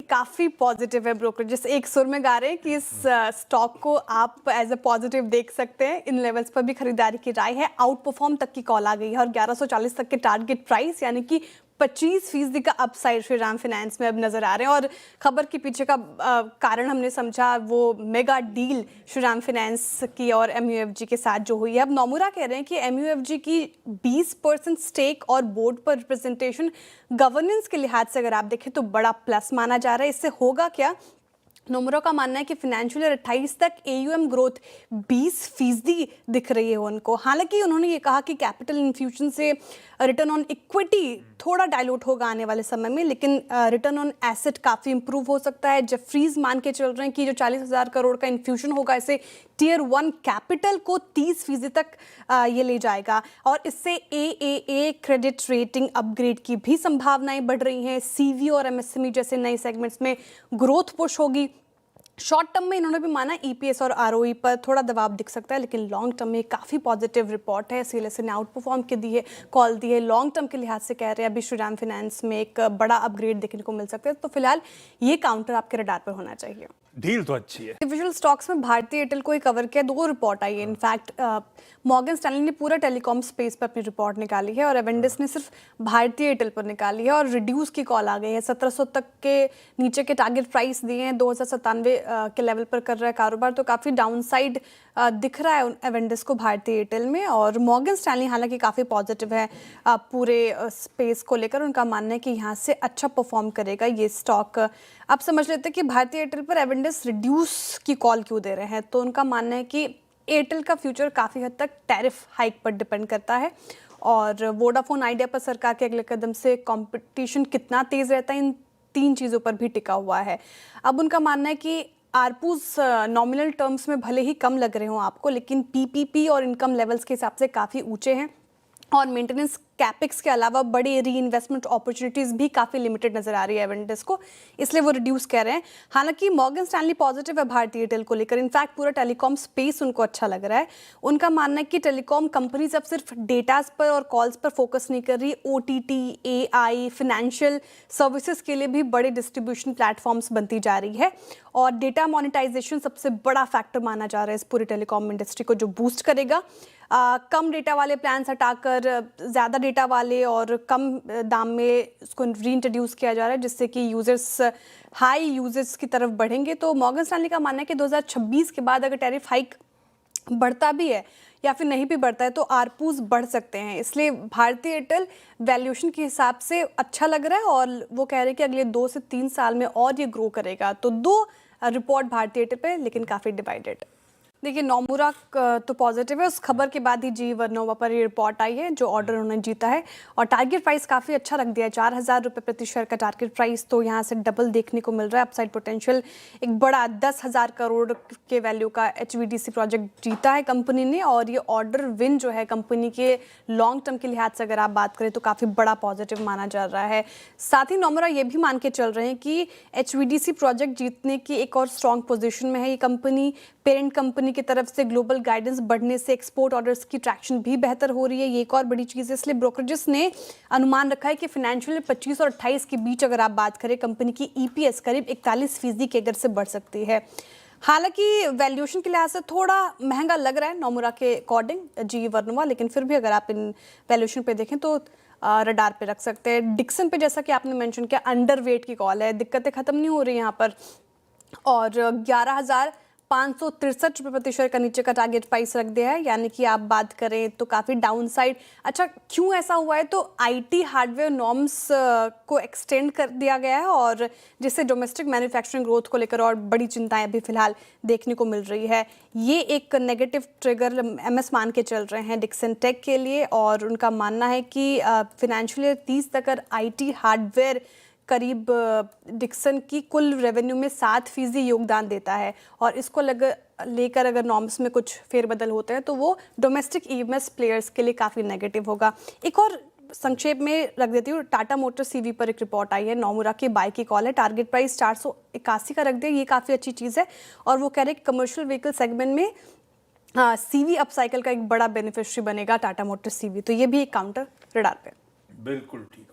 काफी पॉजिटिव है ब्रोकरेजेस, एक सुर में गा रहे हैं कि इस स्टॉक को आप एज अ पॉजिटिव देख सकते हैं। इन लेवल्स पर भी खरीदारी की राय है। आउट परफॉर्म तक की कॉल आ गई है और 1140 तक के टारगेट प्राइस यानी कि 25% का अपसाइड श्रीराम फाइनेंस में अब नजर आ रहे हैं। और खबर के पीछे का कारण हमने समझा वो मेगा डील श्रीराम फाइनेंस की और MUFG के साथ जो हुई है। अब नोमुरा कह रहे हैं कि MUFG की 20% स्टेक और बोर्ड पर रिप्रेजेंटेशन गवर्नेंस के लिहाज से अगर आप देखें तो बड़ा प्लस माना जा रहा है। इससे होगा क्या, नोमुरा का मानना है कि फाइनेंशियल ईयर 28 तक AUM ग्रोथ 20% दिख रही है उनको। हालांकि उन्होंने ये कहा कि कैपिटल इन्फ्यूजन से रिटर्न ऑन इक्विटी थोड़ा डाइल्यूट होगा आने वाले समय में, लेकिन रिटर्न ऑन एसेट काफ़ी इंप्रूव हो सकता है। जेफरीज मान के चल रहे हैं कि जो 40,000 करोड़ का इन्फ्यूजन होगा इसे टियर 1 कैपिटल को 30% तक ये ले जाएगा और इससे AAA क्रेडिट रेटिंग अपग्रेड की भी संभावनाएं बढ़ रही हैं। CV और MSME जैसे नए सेगमेंट्स में ग्रोथ पुश होगी। शॉर्ट टर्म में इन्होंने भी माना EPS और ROE पर थोड़ा दबाव दिख सकता है, लेकिन लॉन्ग टर्म में काफ़ी पॉजिटिव रिपोर्ट है। CLSA ने आउट परफॉर्म के दिए कॉल दी है। लॉन्ग टर्म के लिहाज से कह रहे हैं अभी श्रीराम फाइनेंस में एक बड़ा अपग्रेड देखने को मिल सकता है। तो फिलहाल ये काउंटर आपके रडार पर होना चाहिए। डील तो अच्छी है। इंडिविजुअल स्टॉक्स में भारतीय एयरटेल को ही कवर किया। 2 रिपोर्ट आई है। इनफैक्ट मॉर्गन स्टैनली ने पूरा टेलीकॉम स्पेस पर अपनी रिपोर्ट निकाली है और एवेंडिस ने सिर्फ भारतीय एयरटेल पर निकाली है और रिड्यूस की कॉल आ गई है। 1700 तक के नीचे के टारगेट प्राइस दिए हैं। 2097 के लेवल पर कर रहा है कारोबार, तो काफ़ी डाउनसाइड दिख रहा है एवेंडिस को भारतीय एयरटेल में। और मॉर्गन स्टैनली हालांकि काफ़ी पॉजिटिव है पूरे स्पेस को लेकर। उनका मानना है कि यहाँ से अच्छा परफॉर्म करेगा ये स्टॉक। आप समझ लेते हैं कि भारतीय एयरटेल पर एवेंडिस रिड्यूस की कॉल क्यों दे रहे हैं। तो उनका मानना है कि एयरटेल का फ्यूचर काफ़ी हद तक टैरिफ हाइक पर डिपेंड करता है और वोडाफोन आइडिया पर सरकार के अगले कदम से कंपटीशन कितना तेज़ रहता है, इन 3 चीज़ों पर भी टिका हुआ है। अब उनका मानना है कि आरपूज नॉमिनल टर्म्स में भले ही कम लग रहे हों आपको, लेकिन PPP और इनकम लेवल्स के हिसाब से काफ़ी ऊंचे हैं और मेंटेनेंस कैपेक्स के अलावा बड़ी री इन्वेस्टमेंट अपॉर्चुनिटीज़ भी काफ़ी लिमिटेड नजर आ रही है एवेंडिस को, इसलिए वो रिड्यूस कह रहे हैं। हालांकि मॉर्गन स्टैनली पॉजिटिव है भारतीय एयरटेल को लेकर। इनफैक्ट पूरा टेलीकॉम स्पेस उनको अच्छा लग रहा है। उनका मानना है कि टेलीकॉम कंपनीज अब सिर्फ डेटाज पर और कॉल्स पर फोकस नहीं कर रही, OTT, AI, फाइनेंशियल सर्विसेज के लिए भी बड़े डिस्ट्रीब्यूशन प्लेटफॉर्म्स बनती जा रही है और डेटा मोनेटाइजेशन सबसे बड़ा फैक्टर माना जा रहा है इस पूरी टेलीकॉम इंडस्ट्री को, जो बूस्ट करेगा। कम डेटा वाले प्लान्स हटाकर ज़्यादा डेटा वाले और कम दाम में उसको रीइंट्रोड्यूस किया जा रहा है, जिससे कि यूज़र्स हाई यूजर्स की तरफ बढ़ेंगे। तो मॉर्गन स्टैनली का मानना है कि 2026 के बाद अगर टैरिफ हाइक बढ़ता भी है या फिर नहीं भी बढ़ता है तो आरपूज बढ़ सकते हैं। इसलिए भारतीय एयरटेल वैल्यूएशन के हिसाब से अच्छा लग रहा है और वो कह रहे हैं कि अगले 2 से 3 साल में और ये ग्रो करेगा। तो 2 रिपोर्ट भारतीय एयरटेल पे, लेकिन काफ़ी डिवाइडेड। देखिए नोमुरा तो पॉजिटिव है। उस खबर के बाद ही GE वर्नोवा पर ये रिपोर्ट आई है जो ऑर्डर उन्होंने जीता है और टारगेट प्राइस काफ़ी अच्छा रख दिया है। 4,000 रुपये प्रति शेयर का टारगेट प्राइस, तो यहाँ से डबल देखने को मिल रहा है। अपसाइड पोटेंशियल एक बड़ा 10,000 करोड़ के वैल्यू का HVDC प्रोजेक्ट जीता है कंपनी ने और ये ऑर्डर विन जो है कंपनी के लॉन्ग टर्म के लिहाज से अगर आप बात करें तो काफ़ी बड़ा पॉजिटिव माना जा रहा है। साथ ही नोमुरा ये भी मान के चल रहे हैं कि HVDC प्रोजेक्ट जीतने की एक और स्ट्रॉन्ग पोजिशन में है ये कंपनी। पेरेंट कंपनी की तरफ से ग्लोबल गाइडेंस बढ़ने से एक्सपोर्ट ऑर्डर्स की ट्रैक्शन भी बेहतर हो रही है, ये एक और बड़ी चीज़ है। इसलिए ब्रोकरेजेस ने अनुमान रखा है कि फाइनेंशियल 25 और 28 के बीच अगर आप बात करें कंपनी की EPS करीब 41% के अगर से बढ़ सकती है। हालांकि वैल्यूएशन के लिहाज से थोड़ा महंगा लग रहा है नोमुरा के अकॉर्डिंग GE वर्नोवा, लेकिन फिर भी अगर आप इन वैल्यूएशन पे देखें तो रडार पे रख सकते हैं। डिक्सन पे जैसा कि आपने मेंशन किया अंडरवेट की कॉल है, दिक्कतें खत्म नहीं हो रही यहाँ पर और 11,563 रुपये प्रति शेयर का नीचे का टारगेट प्राइस रख दिया है, यानी कि आप बात करें तो काफ़ी डाउन साइड। अच्छा क्यों ऐसा हुआ है, तो IT हार्डवेयर नॉर्म्स को एक्सटेंड कर दिया गया है और जिससे डोमेस्टिक मैन्युफैक्चरिंग ग्रोथ को लेकर और बड़ी चिंताएं अभी फिलहाल देखने को मिल रही है। ये एक नेगेटिव ट्रिगर MS मान के चल रहे हैं डिक्सन टेक के लिए और उनका मानना है कि फाइनेंशियल ईयर 30 तक अगर IT हार्डवेयर करीब डिक्सन की कुल रेवेन्यू में 7% योगदान देता है और इसको लेकर अगर नॉर्म्स में कुछ फेरबदल होते हैं तो वो डोमेस्टिक EMS प्लेयर्स के लिए काफ़ी नेगेटिव होगा। एक और संक्षेप में रख देती हूँ, टाटा मोटर CV पर एक रिपोर्ट आई है, नोमुरा की बाई की कॉल है, टारगेट प्राइस 481 का रख दिया, ये काफ़ी अच्छी चीज़ है और वो कह रहे हैं कमर्शियल व्हीकल सेगमेंट में CV अपसाइकिल का एक बड़ा बेनिफिशियरी बनेगा टाटा मोटर CV, तो ये भी एक काउंटर रडार पे। बिल्कुल ठीक।